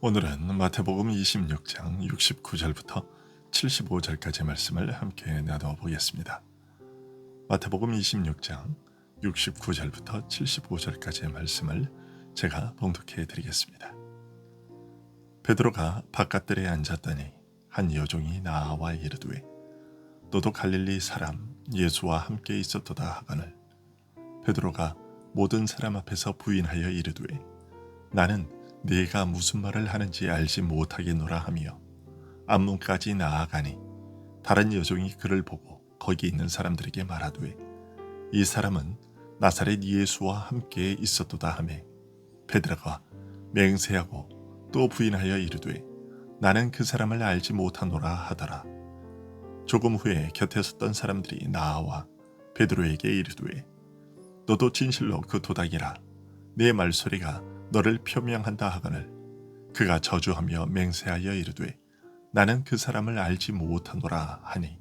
오늘은 마태복음 26장 69절부터 75절까지의 말씀을 함께 나누어 보겠습니다. 마태복음 26장 69절부터 75절까지의 말씀을 제가 봉독해 드리겠습니다. 베드로가 바깥들에 앉았더니 한 여종이 나와 이르되 너도 갈릴리 사람 예수와 함께 있었도다 하거늘 베드로가 모든 사람 앞에서 부인하여 이르되 나는 네가 무슨 말을 하는지 알지 못하겠노라 하며 앞문까지 나아가니 다른 여종이 그를 보고 거기 있는 사람들에게 말하되 이 사람은 나사렛 예수와 함께 있었도다 하매 베드로가 맹세하고 또 부인하여 이르되 나는 그 사람을 알지 못하노라 하더라. 조금 후에 곁에 섰던 사람들이 나와 베드로에게 이르되 너도 진실로 그 도닥이라 네 말소리가 너를 표명한다 하거늘 그가 저주하며 맹세하여 이르되 나는 그 사람을 알지 못하노라 하니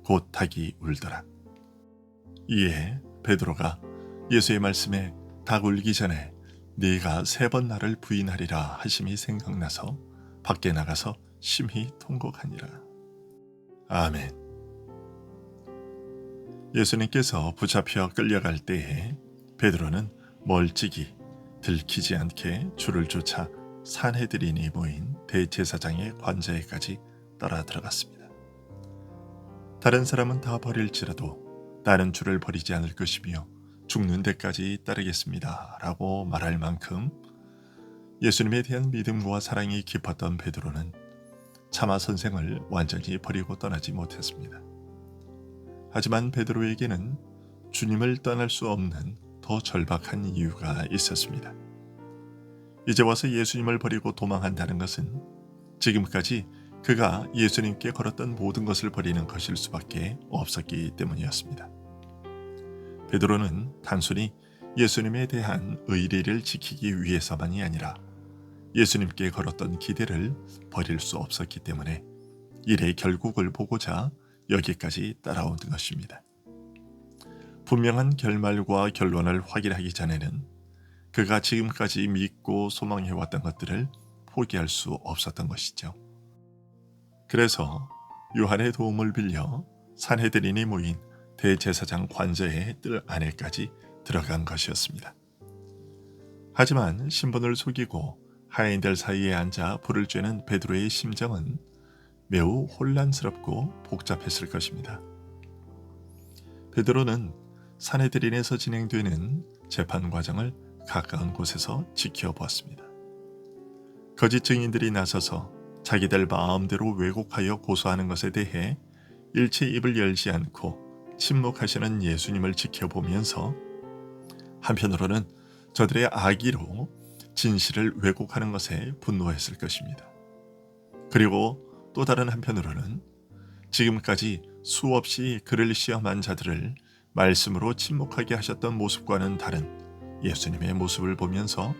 곧 닭이 울더라. 이에 베드로가 예수의 말씀에 닭 울기 전에 네가 3번 나를 부인하리라 하심이 생각나서 밖에 나가서 심히 통곡하니라. 아멘. 예수님께서 붙잡혀 끌려갈 때에 베드로는 멀찍이 들키지 않게 줄을 쫓아 산헤드린이 모인 대제사장의 관저에까지 따라 들어갔습니다. 다른 사람은 다 버릴지라도 나는 줄을 버리지 않을 것이며 죽는 데까지 따르겠습니다 라고 말할 만큼 예수님에 대한 믿음과 사랑이 깊었던 베드로는 차마 선생을 완전히 버리고 떠나지 못했습니다. 하지만 베드로에게는 주님을 떠날 수 없는 더 절박한 이유가 있었습니다. 이제 와서 예수님을 버리고 도망한다는 것은 지금까지 그가 예수님께 걸었던 모든 것을 버리는 것일 수밖에 없었기 때문이었습니다. 베드로는 단순히 예수님에 대한 의리를 지키기 위해서만이 아니라 예수님께 걸었던 기대를 버릴 수 없었기 때문에 일의 결국을 보고자 여기까지 따라온 것입니다. 분명한 결말과 결론을 확인하기 전에는 그가 지금까지 믿고 소망해왔던 것들을 포기할 수 없었던 것이죠. 그래서 요한의 도움을 빌려 산헤드린이 모인 대제사장 관저의 뜰 안에까지 들어간 것이었습니다. 하지만 신분을 속이고 하인들 사이에 앉아 불을 쬐는 베드로의 심정은 매우 혼란스럽고 복잡했을 것입니다. 베드로는 산헤드린에서 진행되는 재판 과정을 가까운 곳에서 지켜보았습니다. 거짓 증인들이 나서서 자기들 마음대로 왜곡하여 고소하는 것에 대해 일체 입을 열지 않고 침묵하시는 예수님을 지켜보면서 한편으로는 저들의 악의로 진실을 왜곡하는 것에 분노했을 것입니다. 그리고 또 다른 한편으로는 지금까지 수없이 그를 시험한 자들을 말씀으로 침묵하게 하셨던 모습과는 다른 예수님의 모습을 보면서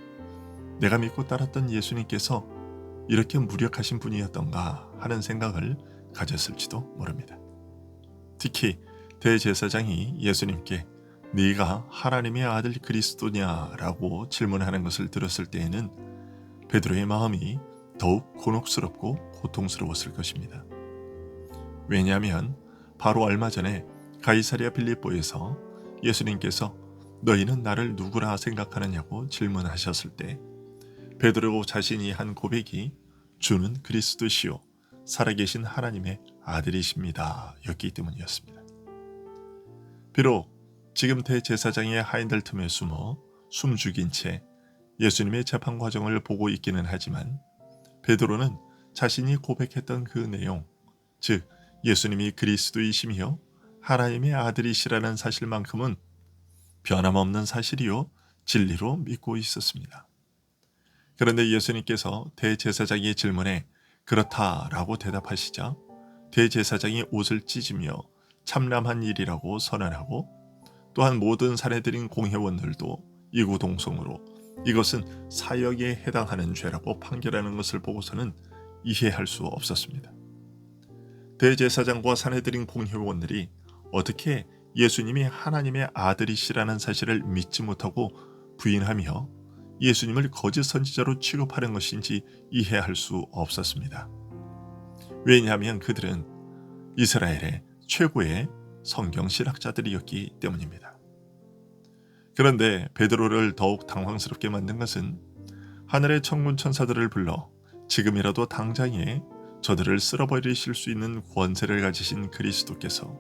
내가 믿고 따랐던 예수님께서 이렇게 무력하신 분이었던가 하는 생각을 가졌을지도 모릅니다. 특히 대제사장이 예수님께 네가 하나님의 아들 그리스도냐라고 질문하는 것을 들었을 때에는 베드로의 마음이 더욱 곤혹스럽고 고통스러웠을 것입니다. 왜냐하면 바로 얼마 전에 가이사랴 빌립보에서 예수님께서 너희는 나를 누구라 생각하느냐고 질문하셨을 때 베드로 자신이 한 고백이 주는 그리스도시요 살아계신 하나님의 아들이십니다 였기 때문이었습니다. 비록 지금 대제사장의 하인들 틈에 숨어 숨죽인 채 예수님의 재판 과정을 보고 있기는 하지만 베드로는 자신이 고백했던 그 내용, 즉 예수님이 그리스도이시며 하나님의 아들이시라는 사실만큼은 변함없는 사실이요 진리로 믿고 있었습니다. 그런데 예수님께서 대제사장의 질문에 그렇다라고 대답하시자 대제사장이 옷을 찢으며 참람한 일이라고 선언하고 또한 모든 산헤드린 공회원들도 이구동성으로 이것은 사역에 해당하는 죄라고 판결하는 것을 보고서는 이해할 수 없었습니다. 대제사장과 산헤드린 공회원들이 어떻게 예수님이 하나님의 아들이시라는 사실을 믿지 못하고 부인하며 예수님을 거짓 선지자로 취급하는 것인지 이해할 수 없었습니다. 왜냐하면 그들은 이스라엘의 최고의 성경 신학자들이었기 때문입니다. 그런데 베드로를 더욱 당황스럽게 만든 것은 하늘의 천군 천사들을 불러 지금이라도 당장에 저들을 쓸어버리실 수 있는 권세를 가지신 그리스도께서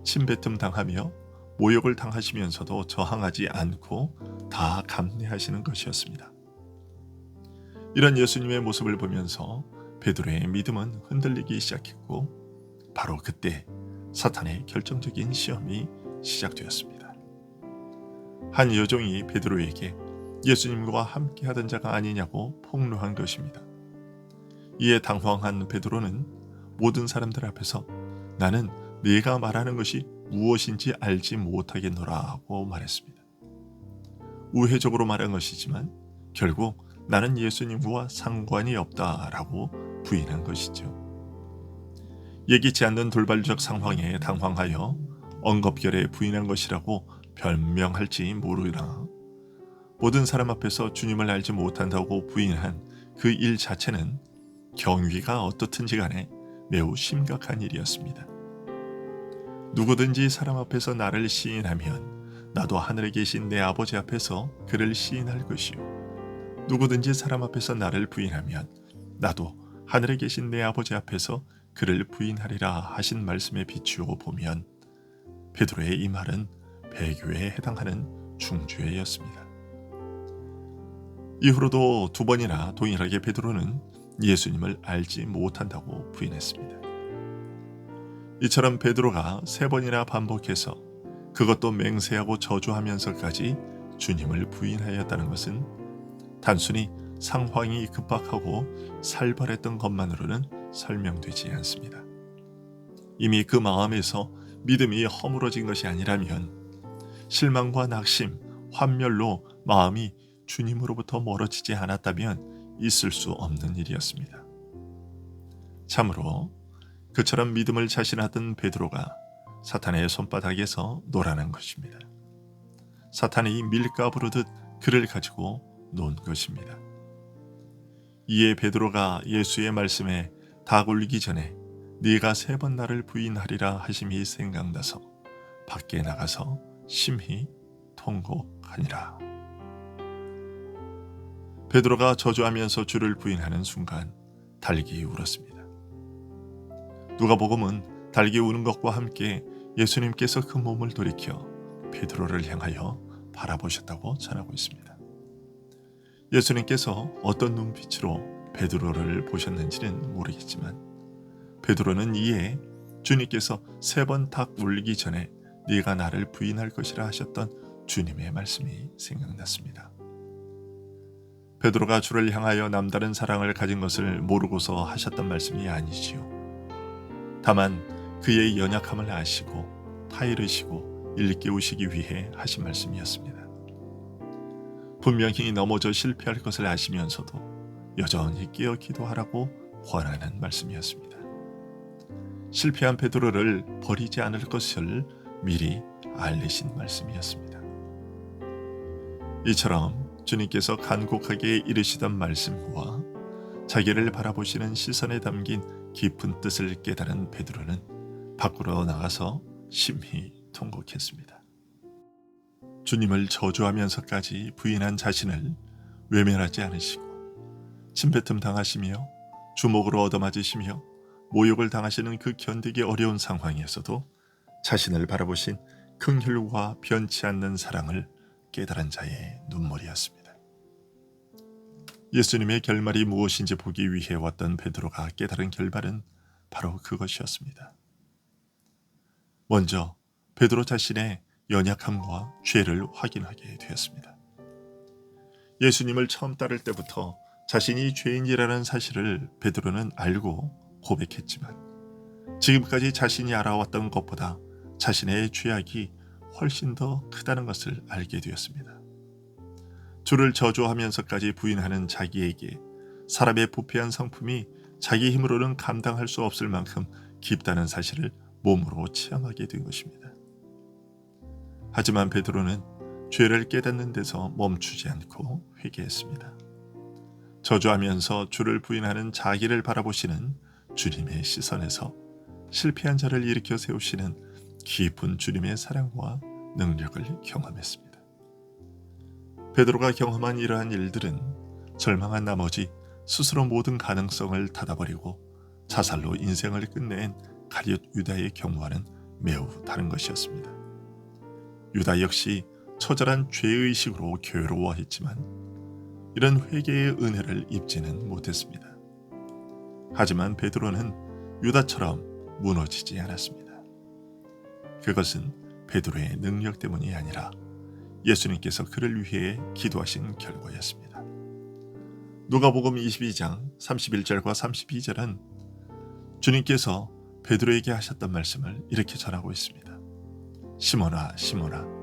침뱉음 당하며 모욕을 당하시면서도 저항하지 않고 다 감내하시는 것이었습니다. 이런 예수님의 모습을 보면서 베드로의 믿음은 흔들리기 시작했고 바로 그때 사탄의 결정적인 시험이 시작되었습니다. 한 여종이 베드로에게 예수님과 함께 하던 자가 아니냐고 폭로한 것입니다. 이에 당황한 베드로는 모든 사람들 앞에서 나는 네가 말하는 것이 무엇인지 알지 못하겠노라 하고 말했습니다. 우회적으로 말한 것이지만 결국 나는 예수님과 상관이 없다라고 부인한 것이죠. 예기치 않는 돌발적 상황에 당황하여 엉겁결에 부인한 것이라고 변명할지 모르나 모든 사람 앞에서 주님을 알지 못한다고 부인한 그 일 자체는 경위가 어떻든지 간에 매우 심각한 일이었습니다. 누구든지 사람 앞에서 나를 시인하면 나도 하늘에 계신 내 아버지 앞에서 그를 시인할 것이요 누구든지 사람 앞에서 나를 부인하면 나도 하늘에 계신 내 아버지 앞에서 그를 부인하리라 하신 말씀에 비추어 보면 베드로의 이 말은 배교에 해당하는 중죄였습니다. 이후로도 2번이나 동일하게 베드로는 예수님을 알지 못한다고 부인했습니다. 이처럼 베드로가 3번이나 반복해서 그것도 맹세하고 저주하면서까지 주님을 부인하였다는 것은 단순히 상황이 급박하고 살벌했던 것만으로는 설명되지 않습니다. 이미 그 마음에서 믿음이 허물어진 것이 아니라면 실망과 낙심, 환멸로 마음이 주님으로부터 멀어지지 않았다면 있을 수 없는 일이었습니다. 참으로 그처럼 믿음을 자신하던 베드로가 사탄의 손바닥에서 놀아난 것입니다. 사탄이 밀가 부르듯 그를 가지고 논 것입니다. 이에 베드로가 예수의 말씀에 다 굴리기 전에 네가 3번 나를 부인하리라 하심이 생각나서 밖에 나가서 심히 통곡하니라. 베드로가 저주하면서 주를 부인하는 순간 닭이 울었습니다. 누가복음은 닭이 우는 것과 함께 예수님께서 그 몸을 돌이켜 베드로를 향하여 바라보셨다고 전하고 있습니다. 예수님께서 어떤 눈빛으로 베드로를 보셨는지는 모르겠지만 베드로는 이에 주님께서 3번 닭 울리기 전에 네가 나를 부인할 것이라 하셨던 주님의 말씀이 생각났습니다. 베드로가 주를 향하여 남다른 사랑을 가진 것을 모르고서 하셨던 말씀이 아니지요. 다만 그의 연약함을 아시고 타이르시고 일깨우시기 위해 하신 말씀이었습니다. 분명히 넘어져 실패할 것을 아시면서도 여전히 깨어 기도하라고 권하는 말씀이었습니다. 실패한 베드로를 버리지 않을 것을 미리 알리신 말씀이었습니다. 이처럼 주님께서 간곡하게 이르시던 말씀과 자기를 바라보시는 시선에 담긴 깊은 뜻을 깨달은 베드로는 밖으로 나가서 심히 통곡했습니다. 주님을 저주하면서까지 부인한 자신을 외면하지 않으시고 침뱉음 당하시며 주먹으로 얻어맞으시며 모욕을 당하시는 그 견디기 어려운 상황에서도 자신을 바라보신 긍휼과 변치 않는 사랑을 깨달은 자의 눈물이었습니다. 예수님의 결말이 무엇인지 보기 위해 왔던 베드로가 깨달은 결말은 바로 그것이었습니다. 먼저 베드로 자신의 연약함과 죄를 확인하게 되었습니다. 예수님을 처음 따를 때부터 자신이 죄인이라는 사실을 베드로는 알고 고백했지만 지금까지 자신이 알아왔던 것보다 자신의 죄악이 훨씬 더 크다는 것을 알게 되었습니다. 주를 저주하면서까지 부인하는 자기에게 사람의 부패한 성품이 자기 힘으로는 감당할 수 없을 만큼 깊다는 사실을 몸으로 체험하게 된 것입니다. 하지만 베드로는 죄를 깨닫는 데서 멈추지 않고 회개했습니다. 저주하면서 주를 부인하는 자기를 바라보시는 주님의 시선에서 실패한 자를 일으켜 세우시는 깊은 주님의 사랑과 능력을 경험했습니다. 베드로가 경험한 이러한 일들은 절망한 나머지 스스로 모든 가능성을 닫아버리고 자살로 인생을 끝낸 가룟 유다의 경우와는 매우 다른 것이었습니다. 유다 역시 처절한 죄의식으로 괴로워했지만 이런 회개의 은혜를 입지는 못했습니다. 하지만 베드로는 유다처럼 무너지지 않았습니다. 그것은 베드로의 능력 때문이 아니라 예수님께서 그를 위해 기도하신 결과였습니다. 누가복음 22장 31절과 32절은 주님께서 베드로에게 하셨던 말씀을 이렇게 전하고 있습니다. 시몬아 시몬아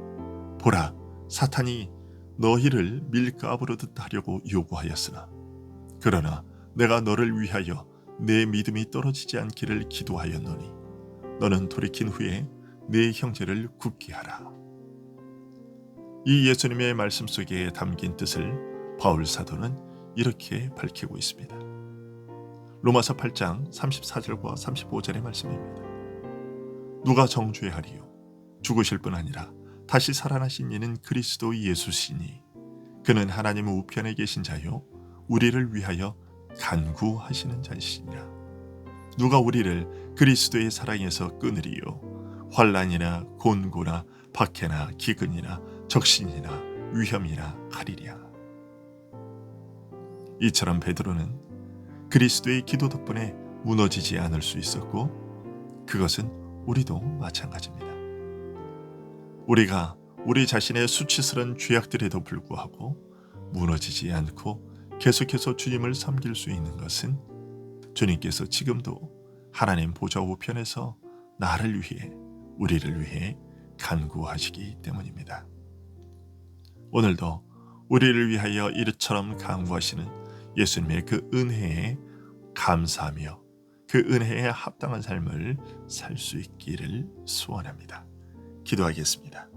보라 사탄이 너희를 밀가부르듯 하려고 요구하였으나 그러나 내가 너를 위하여 내 믿음이 떨어지지 않기를 기도하였노니 너는 돌이킨 후에 내 형제를 굳게 하라. 이 예수님의 말씀 속에 담긴 뜻을 바울 사도는 이렇게 밝히고 있습니다. 로마서 8장 34절과 35절의 말씀입니다. 누가 정죄하리요? 죽으실 뿐 아니라 다시 살아나신 이는 그리스도 예수시니 그는 하나님 우편에 계신 자요 우리를 위하여 간구하시는 자이시니라. 누가 우리를 그리스도의 사랑에서 끊으리요? 환난이나 곤고나 박해나 기근이나 적신이나 위험이나 칼이랴. 이처럼 베드로는 그리스도의 기도 덕분에 무너지지 않을 수 있었고 그것은 우리도 마찬가지입니다. 우리가 우리 자신의 수치스러운 죄악들에도 불구하고 무너지지 않고 계속해서 주님을 섬길 수 있는 것은 주님께서 지금도 하나님 보좌 우편에서 나를 위해 우리를 위해 간구하시기 때문입니다. 오늘도 우리를 위하여 이처럼 간구하시는 예수님의 그 은혜에 감사하며 그 은혜에 합당한 삶을 살 수 있기를 소원합니다. 기도하겠습니다.